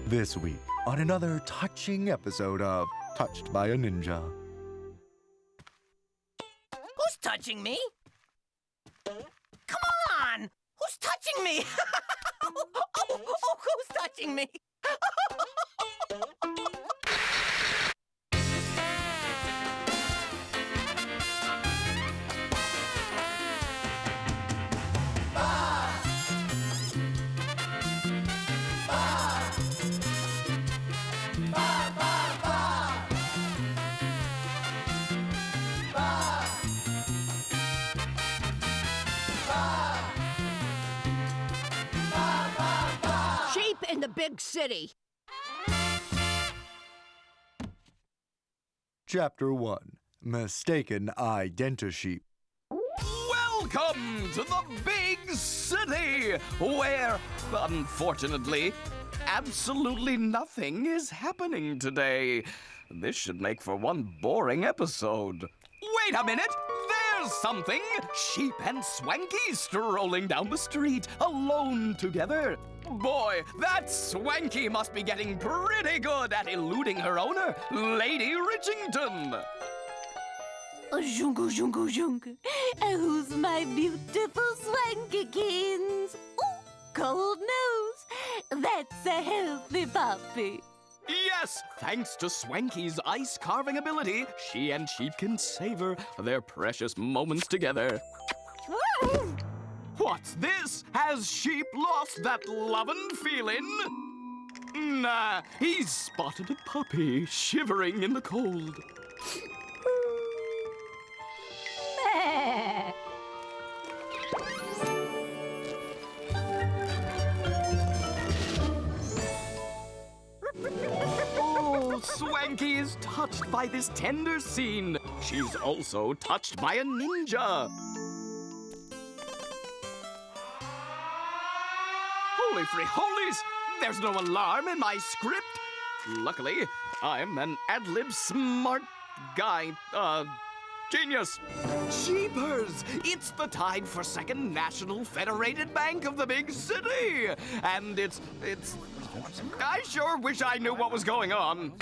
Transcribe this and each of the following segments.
This week on another touching episode of Touched by a Ninja. Who's touching me? Come on! Who's touching me? Who's touching me? Sheep in the big city. Chapter 1. Mistaken Identity. Welcome to the big city, where, unfortunately, absolutely nothing is happening today. This should make for one boring episode. Wait a minute! There's something! Sheep and Swanky strolling down the street, alone together. Boy, that Swanky must be getting pretty good at eluding her owner, Lady Richington. Jungle, jungle, jungle. Who's my beautiful Swankykins? Ooh, cold nose. That's a healthy puppy. Yes, thanks to Swanky's ice carving ability, she and Sheep can savor their precious moments together. What's this? Has Sheep lost that lovin' feeling? Nah, he's spotted a puppy shivering in the cold. Oh, Swanky is touched by this tender scene. She's also touched by a ninja. Holy free holies! There's no alarm in my script. Luckily, I'm an ad-lib smart guy, genius. Jeepers! It's the tide for Second National Federated Bank of the big city! And it's... I sure wish I knew what was going on.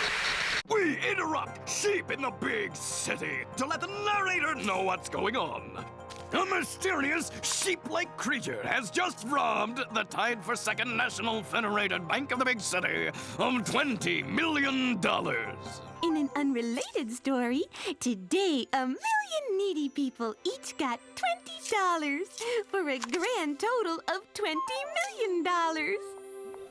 We interrupt Sheep in the big city to let the narrator know what's going on. A mysterious sheep-like creature has just robbed the Tide for Second National Federated Bank of the big city of $20 million. In an unrelated story, today a million needy people each got $20 for a grand total of $20 million.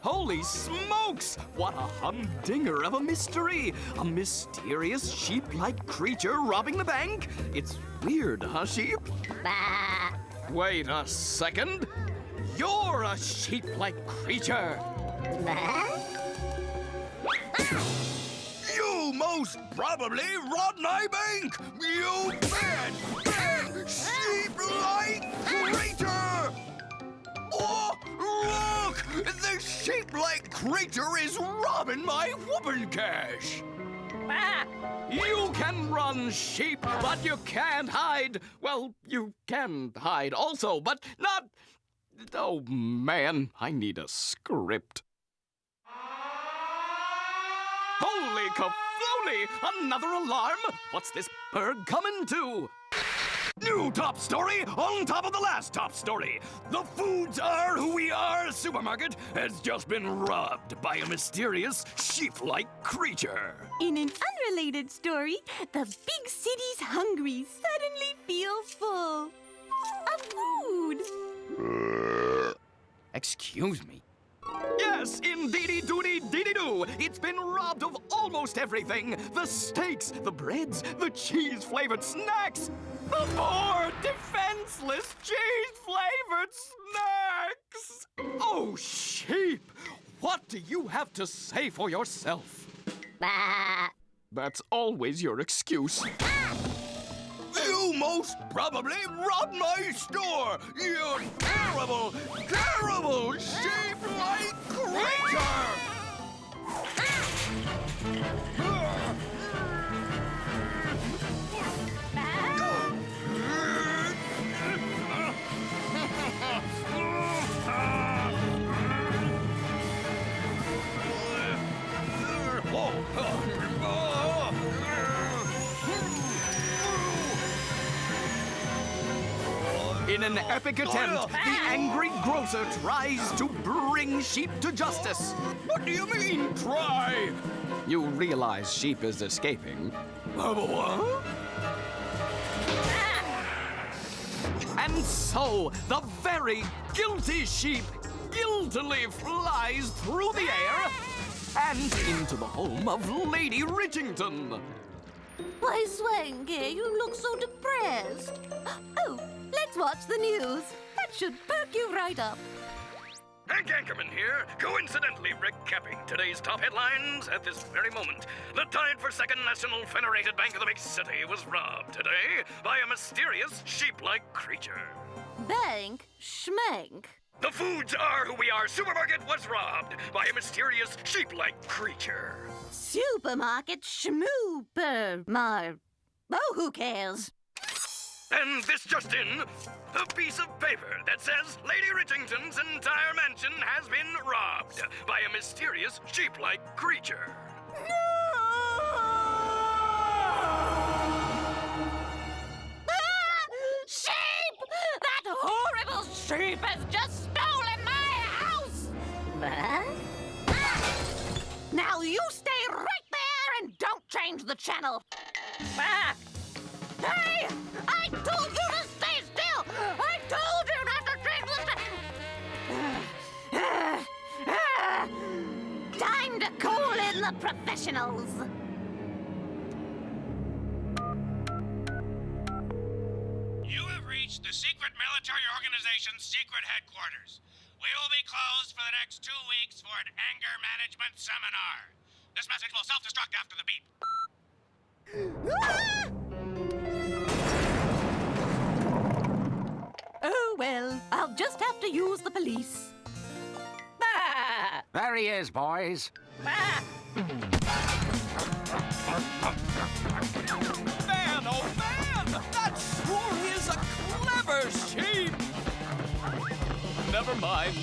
Holy smokes! What a humdinger of a mystery! A mysterious sheep-like creature robbing the bank? It's weird, huh, Sheep? Bah. Wait a second. You're a sheep-like creature. Bah. You most probably robbed my bank! You bad sheep-like creature! Oh, look! The sheep-like creature is robbing my whooping cash! Bah. You can run, Sheep, but you can't hide. Well, you can hide also, but not... Oh, man, I need a script. Holy cafloli! Another alarm? What's this bird coming to? New top story on top of the last top story. The Foods Are Who We Are supermarket has just been robbed by a mysterious sheep-like creature. In an unrelated story, the big city's hungry suddenly feel full of food. Excuse me. Yes, indeedy-doody-deedy-doo. It's been robbed of almost everything. The steaks, the breads, the cheese-flavored snacks. The poor, defenseless, cheese-flavored snacks. Oh, Sheep, what do you have to say for yourself? Bah. That's always your excuse. You most probably robbed my store! You terrible, terrible sheep-like creature! In an epic attempt, the angry grocer tries to bring Sheep to justice. What do you mean, try? You realize Sheep is escaping. What? And so, the very guilty Sheep guiltily flies through the air and into the home of Lady Richington. Why, Swanky, you look so depressed. Oh, let's watch the news. That should perk you right up. Hank Anchorman here, coincidentally recapping today's top headlines at this very moment. The tied for second National Federated Bank of the Big City was robbed today by a mysterious sheep-like creature. Bank schmank. The Foods Are Who We Are supermarket was robbed by a mysterious sheep-like creature. Supermarket schmooper. Oh, who cares? And this just in, a piece of paper that says Lady Richington's entire mansion has been robbed by a mysterious sheep-like creature. Sheep! That horrible sheep has just stolen my house! Now you stay right there and don't change the channel. Hey! I told you to stay still! I told you not to change the time to call in the professionals. You have reached the secret military organization's secret headquarters. We will be closed for the next 2 weeks for an anger management seminar. This message will self-destruct after the beep. Oh, well, I'll just have to use the police. There he is, boys. Man, oh man! That sure is a clever sheep! Never mind.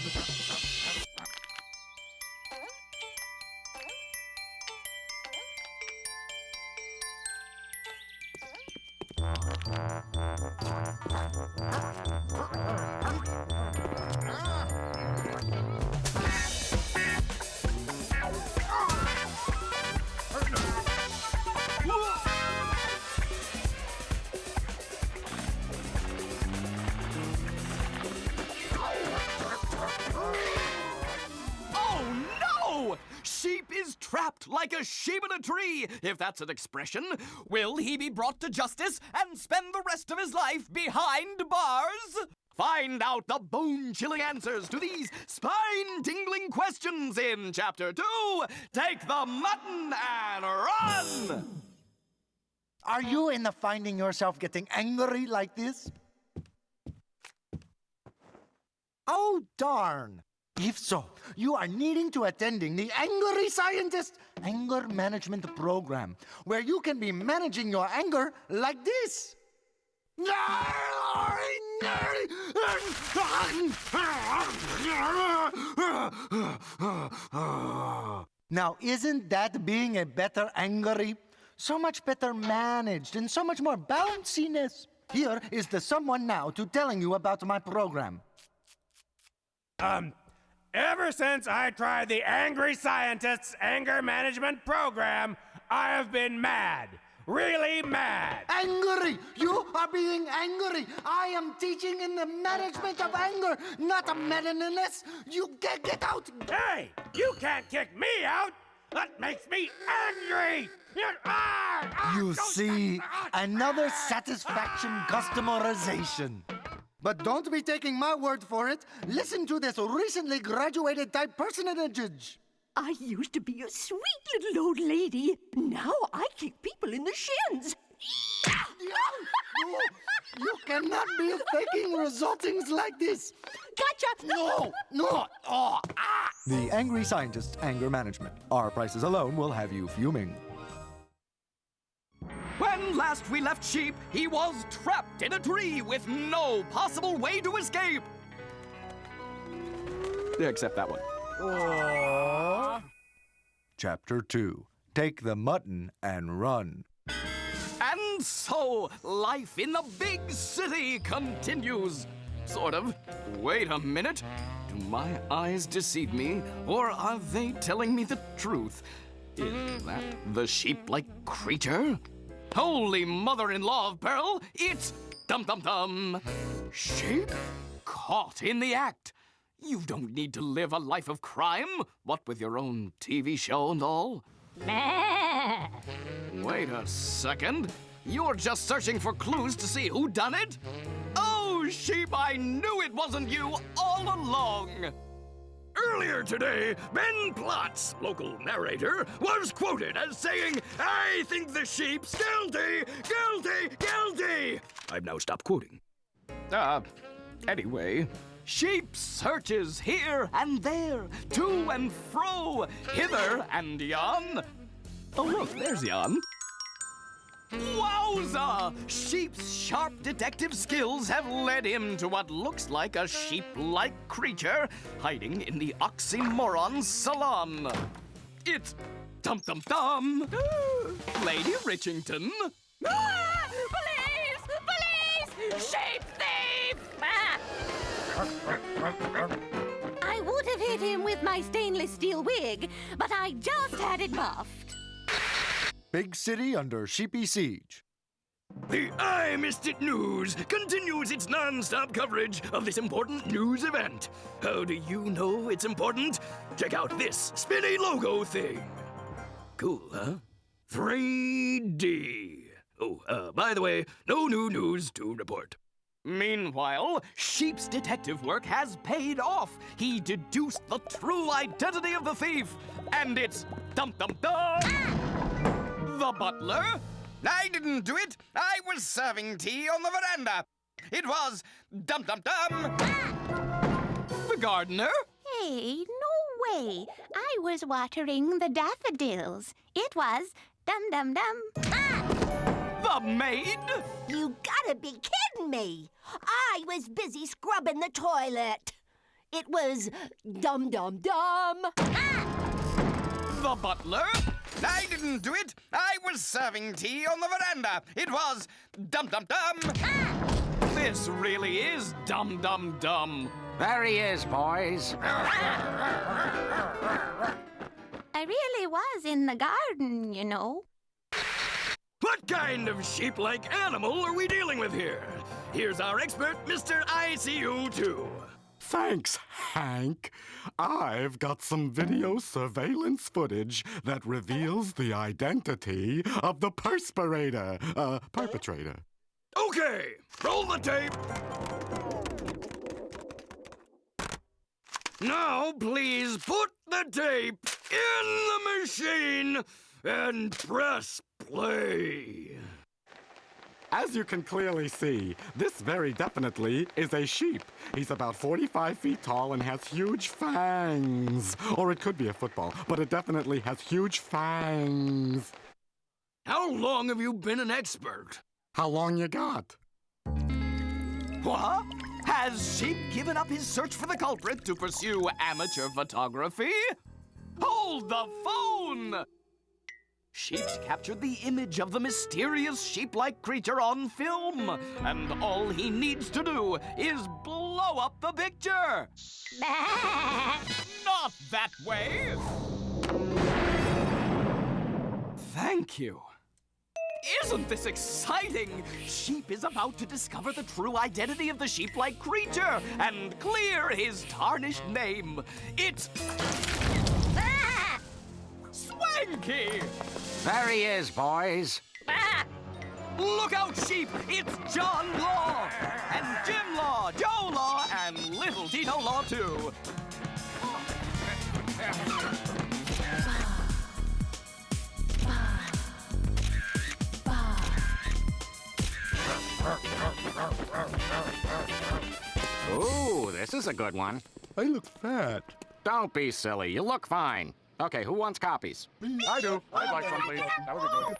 Sheep is trapped like a sheep in a tree, if that's an expression. Will he be brought to justice and spend the rest of his life behind bars? Find out the bone-chilling answers to these spine-tingling questions in Chapter 2, Take the Mutton and Run! Are you in the finding yourself getting angry like this? Oh, darn. If so, you are needing to attending the Angry Scientist Anger Management Program, where you can be managing your anger like this. Now, isn't that being a better angry? So much better managed and so much more bounciness. Here is the someone now to telling you about my program. Ever since I tried the Angry Scientist's Anger Management Program, I have been mad. Really mad. Angry! You are being angry! I am teaching in the management of anger, not a madness! You get out! Hey, you can't kick me out! That makes me angry! You see, another satisfaction customerization. But don't be taking my word for it. Listen to this recently graduated type personage. I used to be a sweet little old lady. Now I kick people in the shins. You cannot be faking resultings like this. Gotcha! No! The Angry Scientist's Anger Management. Our prices alone will have you fuming. When last we left Sheep, he was trapped in a tree with no possible way to escape. Except that one. Chapter 2. Take the Mutton and Run. And so, life in the big city continues. sort of. Wait a minute. Do my eyes deceive me, or are they telling me the truth? Is that the sheep-like creature? Holy mother-in-law of peril, it's Dum Dum Dum! Sheep? Caught in the act. You don't need to live a life of crime, what with your own TV show and all. Wait a second. You're just searching for clues to see who done it? Oh, sheep, I knew it wasn't you all along. Earlier today, Ben Plotz, local narrator, was quoted as saying, "I think the sheep's guilty, guilty, guilty." I've now stopped quoting. Anyway, sheep searches here and there, to and fro, hither and yon. Oh, look, there's yon. Wowza! Sheep's sharp detective skills have led him to what looks like a sheep-like creature hiding in the oxymoron salon. It's Dum Dum Dum! Lady Richington. Police! Police! Sheep thief! I would have hit him with my stainless steel wig, but I just had it buffed. Big city under sheepy siege. The I Missed It News continues its non-stop coverage of this important news event. How do you know it's important? Check out this spinny logo thing. Cool, huh? 3D. Oh, by the way, no new news to report. Meanwhile, Sheep's detective work has paid off. He deduced the true identity of the thief, and it's Dum Dum Dum! The butler? I didn't do it. I was serving tea on the veranda. It was Dum Dum Dum! The gardener? Hey, no way. I was watering the daffodils. It was Dum Dum Dum. The maid? You gotta be kidding me! I was busy scrubbing the toilet. It was Dum Dum Dum. The butler? I didn't do it. I was serving tea on the veranda. It was Dum Dum Dum. This really is Dum Dum Dum. There he is, boys. I really was in the garden, you know. What kind of sheep-like animal are we dealing with here? Here's our expert, Mr. ICU2. Thanks, Hank. I've got some video surveillance footage that reveals the identity of the perpetrator. Okay, roll the tape. Now, please put the tape in the machine and press play. As you can clearly see, this very definitely is a sheep. He's about 45 feet tall and has huge fangs. Or it could be a football, but it definitely has huge fangs. How long have you been an expert? How long you got? What? Has Sheep given up his search for the culprit to pursue amateur photography? Hold the phone! Sheep's captured the image of the mysterious sheep-like creature on film, and all he needs to do is blow up the picture. Not that way. Thank you. Isn't this exciting? Sheep is about to discover the true identity of the sheep-like creature and clear his tarnished name. It's Swanky! There he is, boys. Look out, Sheep! It's John Law! And Jim Law, Joe Law, and little Tito Law, too. Ooh, this is a good one. I look fat. Don't be silly. You look fine. Okay, who wants copies? I do. I'd like some, please. That would be good.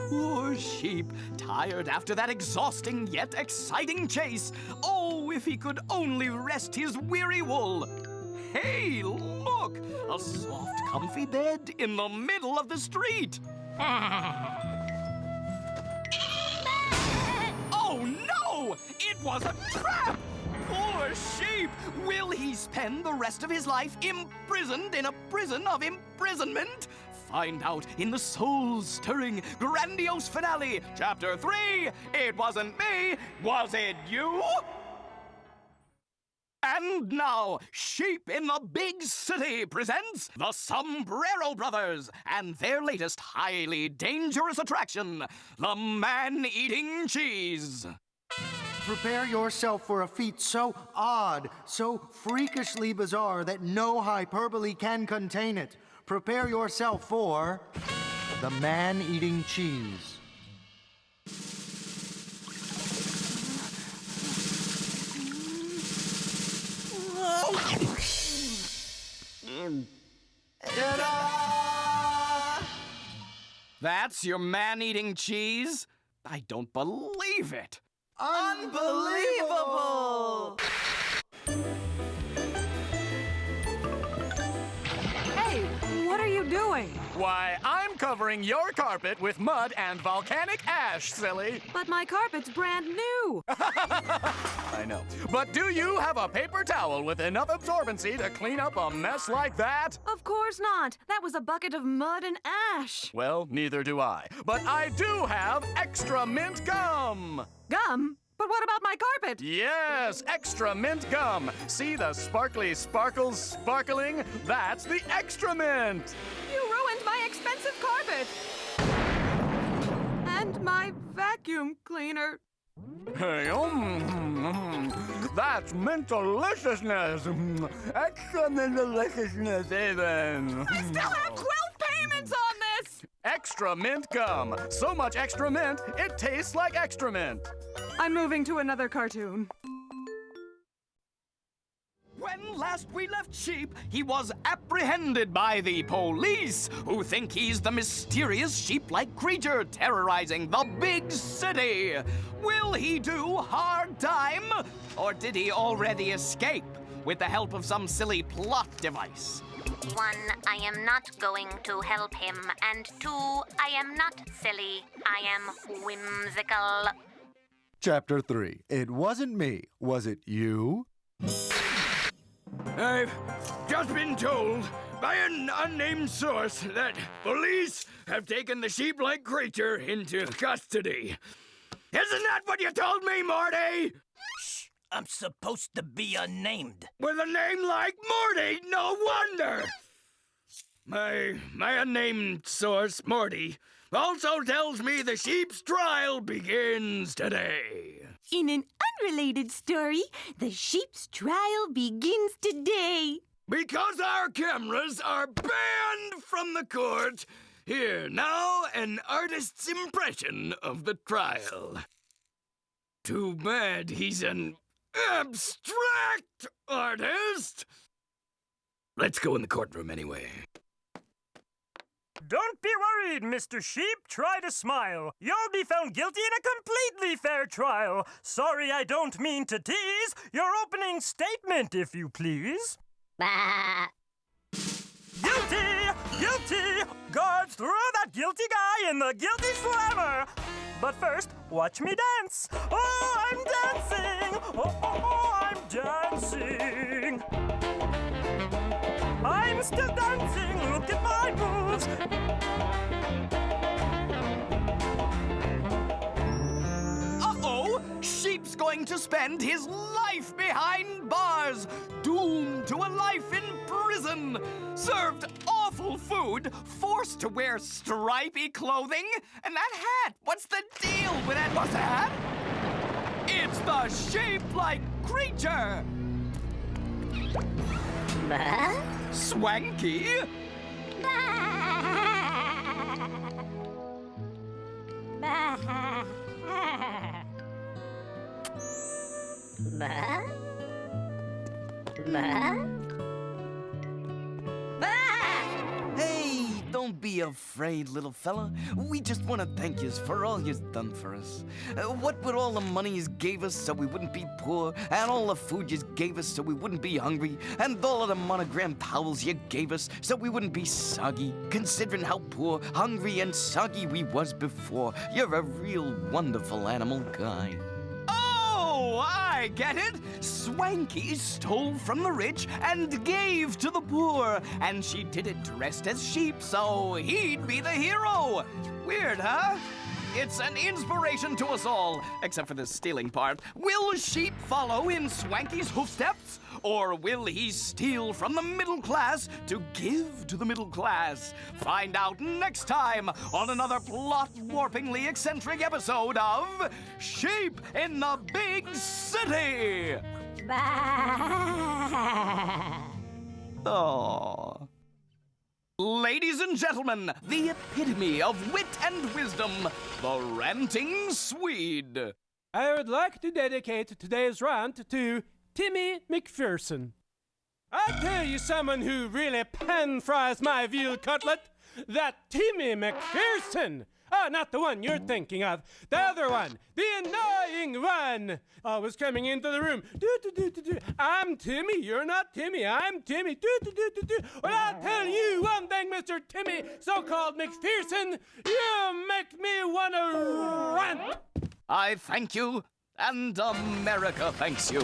Poor Sheep, tired after that exhausting yet exciting chase. Oh, if he could only rest his weary wool. Hey, look! A soft, comfy bed in the middle of the street. Oh, no! no! It was a trap! Poor sheep! Will he spend the rest of his life imprisoned in a prison of imprisonment? Find out in the soul-stirring, grandiose finale, Chapter 3, It Wasn't Me, Was It You? And now, Sheep in the Big City presents the Sombrero Brothers and their latest highly dangerous attraction, the Man-Eating Cheese. Prepare yourself for a feat so odd, so freakishly bizarre that no hyperbole can contain it. Prepare yourself for the Man-Eating Cheese. That's your man-eating cheese? I don't believe it. Unbelievable! Hey, what are you doing? Why, I'm covering your carpet with mud and volcanic ash, silly. But my carpet's brand new. I know. But do you have a paper towel with enough absorbency to clean up a mess like that? Of course not. That was a bucket of mud and ash. Well, neither do I. But I do have extra mint gum. Gum? But what about my carpet? Yes, extra mint gum. See the sparkly sparkles sparkling? That's the extra mint. You ruined my expensive carpet. And my vacuum cleaner. Hey, that's mint deliciousness. Extra mint deliciousness, even. I still have 12 payments on this. Extra mint gum. So much extra mint, it tastes like extra mint. I'm moving to another cartoon. When last we left Sheep, he was apprehended by the police, who think he's the mysterious sheep-like creature terrorizing the big city. Will he do hard time? Or did he already escape with the help of some silly plot device? 1, I am not going to help him. And 2, I am not silly. I am whimsical. Chapter 3. It wasn't me, was it you? I've just been told by an unnamed source that police have taken the sheep-like creature into custody. Isn't that what you told me, Morty? Shh, I'm supposed to be unnamed. With a name like Morty, no wonder! My unnamed source, Morty, also tells me the sheep's trial begins today. In an unrelated story, the sheep's trial begins today. Because our cameras are banned from the court, here now an artist's impression of the trial. Too bad he's an abstract artist. Let's go in the courtroom anyway. Don't be worried, Mr. Sheep. Try to smile. You'll be found guilty in a completely fair trial. Sorry, I don't mean to tease. Your opening statement, if you please. Bah. Guilty! Guilty! Guards, throw that guilty guy in the guilty slammer! But first, watch me dance. Oh, I'm dancing! Oh, I'm dancing! I'm still dancing, look at my moves. Uh-oh! Sheep's going to spend his life behind bars, doomed to a life in prison, served awful food, forced to wear stripy clothing, and that hat, what's the deal with that? What's that? It's the sheep-like creature! Bah? Swanky? Bah. Bah? Bah? Hey, don't be afraid, little fella. We just want to thank yous for all yous done for us. What with all the money yous gave us so we wouldn't be poor, and all the food yous gave us so we wouldn't be hungry, and all of the monogrammed towels you gave us so we wouldn't be soggy, considering how poor, hungry, and soggy we was before. You're a real wonderful animal guy. Oh! Oh, I get it. Swanky stole from the rich and gave to the poor, and she did it dressed as sheep, so he'd be the hero. Weird, huh? It's an inspiration to us all, except for the stealing part. Will sheep follow in Swanky's hoofsteps? Or will he steal from the middle class to give to the middle class? Find out next time on another plot-warpingly eccentric episode of Sheep in the Big City! Oh. Ladies and gentlemen, the epitome of wit and wisdom, the Ranting Swede. I would like to dedicate today's rant to Timmy McPherson. I tell you someone who really pan-fries my veal cutlet. That Timmy McPherson. Oh, not the one you're thinking of. The other one. The annoying one. Was coming into the room. I'm Timmy. You're not Timmy. I'm Timmy. Well, I'll tell you one thing, Mr. Timmy, so-called McPherson. You make me want to rant. I thank you, and America thanks you.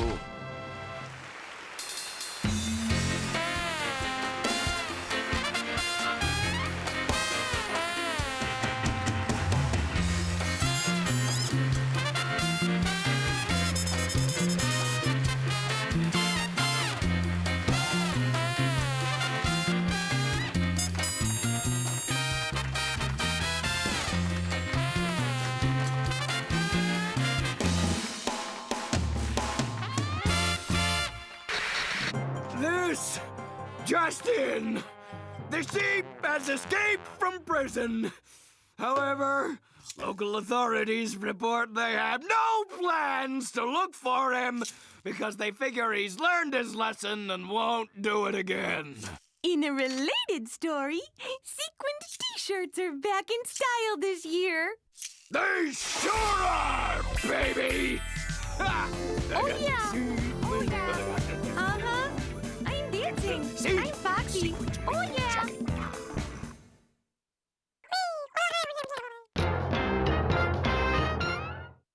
This just in. The sheep has escaped from prison. However, local authorities report they have no plans to look for him because they figure he's learned his lesson and won't do it again. In a related story, sequined t-shirts are back in style this year. They sure are, baby! Ha! Oh, yeah. Oh, yeah. Uh-huh. I'm dancing. I'm Foxy. Oh, yeah.